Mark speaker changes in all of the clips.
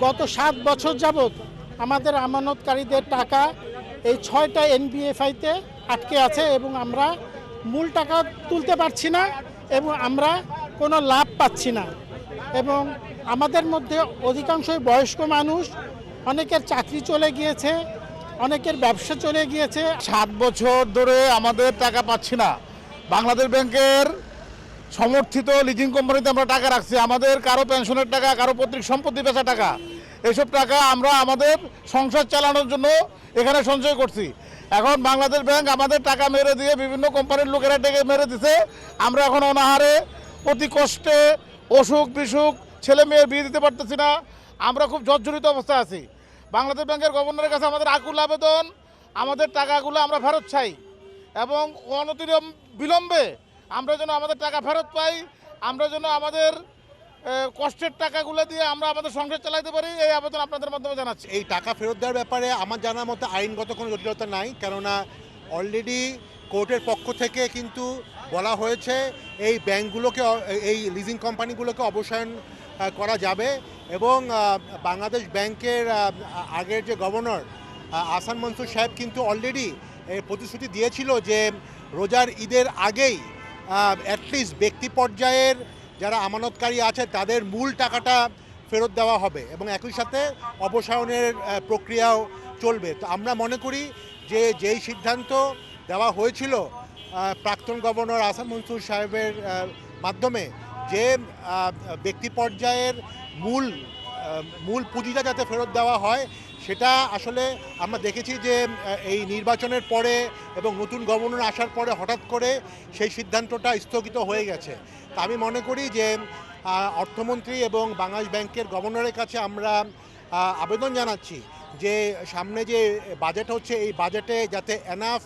Speaker 1: গত 7 বছর যাবৎ আমাদের আমানতকারীদের টাকা এই 6টা এনবিএফআইতে আটকে আছে এবং আমরা মূল টাকা তুলতে পারছি না এবং আমরা কোনো লাভ পাচ্ছি না এবং আমাদের মধ্যে অধিকাংশই বয়স্ক মানুষ, অনেকের চাকরি চলে গিয়েছে, অনেকের ব্যবসা চলে গিয়েছে।
Speaker 2: 7 বছর ধরে আমাদের টাকা পাচ্ছি না। বাংলাদেশ ব্যাংকের সমর্থিত লিজিং কোম্পানিতে আমরা টাকা রাখছি। আমাদের কারো পেনশনের টাকা, কারো পৈতৃক সম্পত্তি বেচা টাকা, এসব টাকা আমরা আমাদের সংসার চালানোর জন্য এখানে সঞ্চয় করছি। এখন বাংলাদেশ ব্যাংক আমাদের টাকা মেরে দিয়ে বিভিন্ন কোম্পানির লোকেরা টাকা মেরে দিছে। আমরা এখন অনাহারে, অতি কষ্টে, অসুখ বিসুখ, ছেলে মেয়ের বিয়ে দিতে পারতেছি না। আমরা খুব জর্জরিত অবস্থায় আছি। বাংলাদেশ ব্যাংকের গভর্নরের কাছে আমাদের আকুল আবেদন, আমাদের টাকাগুলো আমরা ফেরত চাই এবং বিলম্বে আমরা যেন আমাদের টাকা ফেরত পাই, আমরা যেন আমাদের কষ্টের টাকাগুলো দিয়ে আমরা আমাদের সংসার চালাতে পারি, এই আবেদন আপনাদের মাধ্যমে জানাচ্ছি।
Speaker 3: এই টাকা ফেরত দেওয়ার ব্যাপারে আমার জানার মতো আইনগত কোনো জটিলতা নাই, কেননা অলরেডি কোর্টের পক্ষ থেকে কিন্তু বলা হয়েছে এই ব্যাংকগুলোকে, এই লিজিং কোম্পানিগুলোকে অবসায়ন করা যাবে এবং বাংলাদেশ ব্যাংকের আগের যে গভর্নর আহসান মনসুর সাহেব কিন্তু অলরেডি প্রতিশ্রুতি দিয়েছিল যে রোজার ঈদের আগেই অ্যাটলিস্ট ব্যক্তি পর্যায়ের যারা আমানতকারী আছে তাদের মূল টাকাটা ফেরত দেওয়া হবে এবং একই সাথে অবসায়নের প্রক্রিয়াও চলবে। তো আমরা মনে করি যে যেই সিদ্ধান্ত দেওয়া হয়েছিল প্রাক্তন গভর্নর আহসান মনসুর সাহেবের মাধ্যমে, যে ব্যক্তি পর্যায়ের মূল পুঁজিটা যাতে ফেরত দেওয়া হয়, সেটা আসলে আমরা দেখেছি যে এই নির্বাচনের পরে এবং নতুন গভর্নর আসার পরে হঠাৎ করে সেই সিদ্ধান্তটা স্থগিত হয়ে গেছে। তা আমি মনে করি যে অর্থমন্ত্রী এবং বাংলাদেশ ব্যাংকের গভর্নরের কাছে আমরা আবেদন জানাচ্ছি যে সামনে যে বাজেট হচ্ছে, এই বাজেটে যাতে এনাফ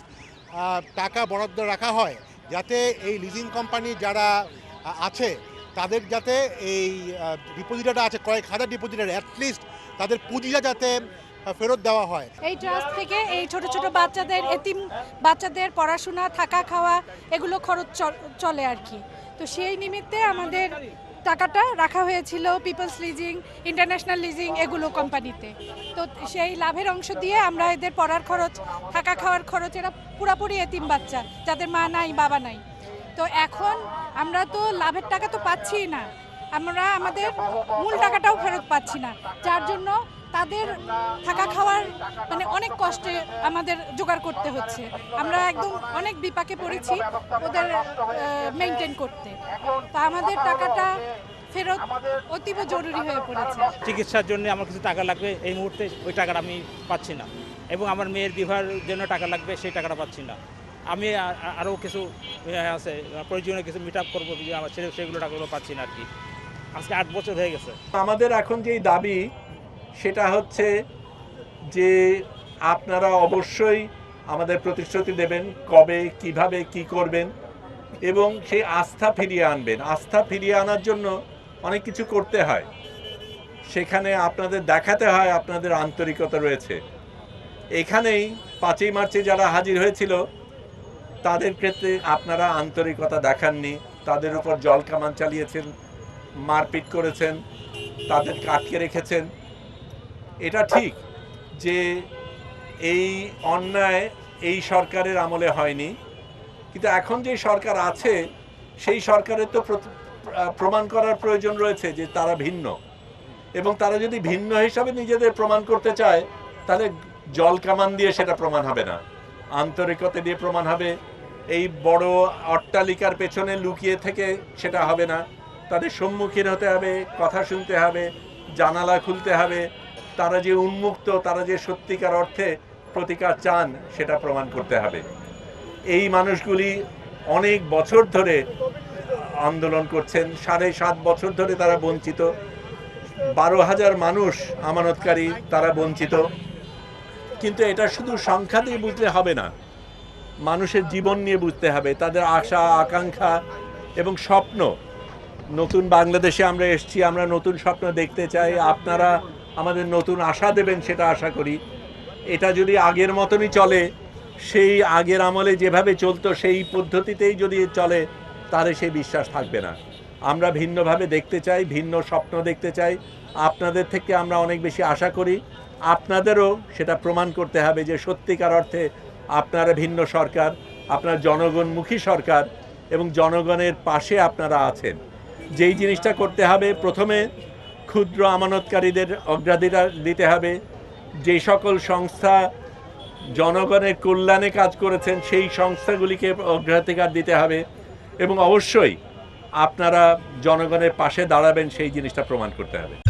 Speaker 3: টাকা বরাদ্দ রাখা হয়, যাতে এই লিজিং কোম্পানি যারা আছে তাদের যাতে এই ডিপোজিটটা আছে, কয়েক হাজার ডিপোজিটার, অ্যাটলিস্ট তাদের পুঁজিটা যাতে ফেরত দেওয়া হয়।
Speaker 4: এই ট্রাস্ট থেকে এই ছোট ছোট বাচ্চাদের, এতিম বাচ্চাদের পড়াশোনা, থাকা খাওয়া এগুলো খরচ চলে আর কি। তো সেই নিমিত্তে আমাদের টাকাটা রাখা হয়েছিল পিপলস লিজিং, ইন্টারন্যাশনাল লিজিং এগুলো কোম্পানিতে। তো সেই লাভের অংশ দিয়ে আমরা এদের পড়ার খরচ, থাকা খাওয়ার খরচ, এরা পুরাপুরি এতিম বাচ্চা যাদের মা নাই বাবা নাই। তো এখন আমরা তো লাভের টাকা তো পাচ্ছি না, আমরা আমাদের মূল টাকাটাও ফেরত পাচ্ছি না, যার জন্য তাদের থাকা খাওয়ার মানে অনেক কষ্টে আমাদের জোগাড় করতে হচ্ছে। আমরা একদম অনেক বিপাকে পড়েছি ওদের মেনটেন করতে। তো আমাদের টাকাটা ফেরত অতীব জরুরি হয়ে পড়েছে।
Speaker 5: চিকিৎসার জন্য আমার কিছু টাকা লাগবে, এই মুহূর্তে ওই টাকাটা আমি পাচ্ছি না, এবং আমার মেয়ের বিবাহের জন্য টাকা লাগবে, সেই টাকাটা পাচ্ছি না। আমি আরও কিছু আছে প্রয়োজনীয় কিছু মিট আপ করবো, আমার সেগুলো টাকাগুলো পাচ্ছি না আর কি। আজকে 8 বছর হয়ে গেছে।
Speaker 6: আমাদের এখন যেই দাবি সেটা হচ্ছে যে আপনারা অবশ্যই আমাদের প্রতিশ্রুতি দেবেন কবে, কিভাবে, কি করবেন এবং সেই আস্থা ফিরিয়ে আনবেন। আস্থা ফিরিয়ে আনার জন্য অনেক কিছু করতে হয়, সেখানে আপনাদের দেখাতে হয় আপনাদের আন্তরিকতা রয়েছে। এখানেই 5ই মার্চে যারা হাজির হয়েছিল তাদের ক্ষেত্রে আপনারা আন্তরিকতা দেখাননি, তাদের উপর জল কামান চালিয়েছেন, মারপিট করেছেন, তাদেরকে আটকে রেখেছেন। এটা ঠিক যে এই অন্যায় এই সরকারের আমলে হয়নি, কিন্তু এখন যে সরকার আছে সেই সরকারের তো প্রমাণ করার প্রয়োজন রয়েছে যে তারা ভিন্ন, এবং তারা যদি ভিন্ন হিসাবে নিজেদের প্রমাণ করতে চায় তাহলে জল কামান দিয়ে সেটা প্রমাণ হবে না, আন্তরিকতা দিয়ে প্রমাণ হবে। এই বড় অট্টালিকার পেছনে লুকিয়ে থেকে সেটা হবে না, তাদের সম্মুখীন হতে হবে, কথা শুনতে হবে, জানালা খুলতে হবে, তারা যে উন্মুক্ত, তারা যে সত্যিকার অর্থে প্রতিকার চান সেটা প্রমাণ করতে হবে। এই মানুষগুলি অনেক বছর ধরে আন্দোলন করছেন, 7.5 বছর ধরে তারা বঞ্চিত। 12,000 মানুষ আমানতকারী, তারা বঞ্চিত। কিন্তু এটা শুধু সংখ্যা দিয়ে বুঝলে হবে না, মানুষের জীবন নিয়ে বুঝতে হবে, তাদের আশা আকাঙ্ক্ষা এবং স্বপ্ন। নতুন বাংলাদেশে আমরা এসেছি, আমরা নতুন স্বপ্ন দেখতে চাই, আপনারা আমাদের নতুন আশা দেবেন সেটা আশা করি। এটা যদি আগের মতনই চলে, সেই আগের আমলে যেভাবে চলতো সেই পদ্ধতিতেই যদি চলে, তাহলে সেই বিশ্বাস থাকবে না। আমরা ভিন্নভাবে দেখতে চাই, ভিন্ন স্বপ্ন দেখতে চাই, আপনাদের থেকে আমরা অনেক বেশি আশা করি। আপনাদেরও সেটা প্রমাণ করতে হবে যে সত্যিকার অর্থে আপনারা ভিন্ন সরকার, আপনার জনগণমুখী সরকার এবং জনগণের পাশে আপনারা আছেন। যেই জিনিসটা করতে হবে, প্রথমে ক্ষুদ্র আমানতকারীদের অগ্রাধিকার দিতে হবে। যে সকল সংস্থা জনগণের কল্যাণে কাজ করেছেন সেই সংস্থাগুলিকে অগ্রাধিকার দিতে হবে এবং অবশ্যই আপনারা জনগণের পাশে দাঁড়াবেন সেই জিনিসটা প্রমাণ করতে হবে।